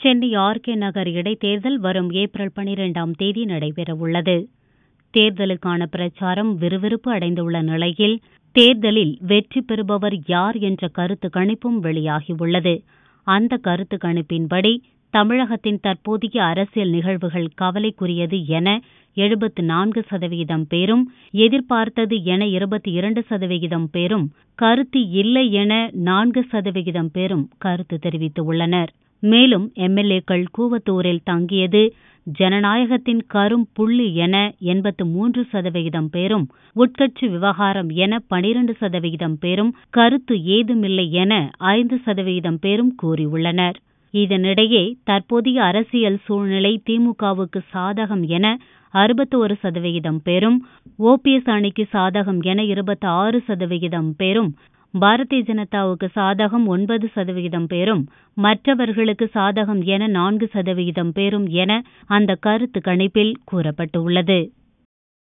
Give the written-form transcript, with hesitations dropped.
Chennai RK. நகர் இடைத்தேர்தல் வரும் April 12ஆம் தேதி நடைபெறவுள்ளது. தேர்தலுக்கான பிரச்சாரம் விறுவிறுப்பு அடைந்துள்ள நிலையில் தேர்தலில் வெற்றி பெறுபவர் யார் என்ற கருத்து கணிப்பும் வெளியாகியுள்ளது. அந்த கருத்து கணிப்பின்படி தமிழகத்தின் தற்போதைய அரசியல் நிகழ்வுகள் கவலைக்குரியது என 74% பேரும், எதிர்பார்த்தது என 22% பேரும், கருத்து இல்லை என 4% பேரும் கருத்து தெரிவித்துள்ளனர். மேலும் எம்.எல்.ஏக்கள் கூவத்தூரில் தங்கியது ஜனநாயகத்தின் கரும் புள்ளி என 83% பேரும், உட்கட்சி விவகாரம் என 12% பேரும், கருத்து ஏதுமில்லை என 5% பேரும் கூறியுள்ளனர். இதனிடையே தற்போதைய அரசியல் சூழ்நிலை திமுகவுக்கு சாதகம் என 61% பேரும், ஓபிஎஸ் அணிக்கு சாதகம் என 26% பேரும், பாரதிய ஜனதாவுக்கு சாதகம் 9% பேரும், மற்றவர்களுக்கு சாதகம் என 4% பேரும் என அந்த கருத்து கணிப்பில் கூறப்பட்டுள்ளது.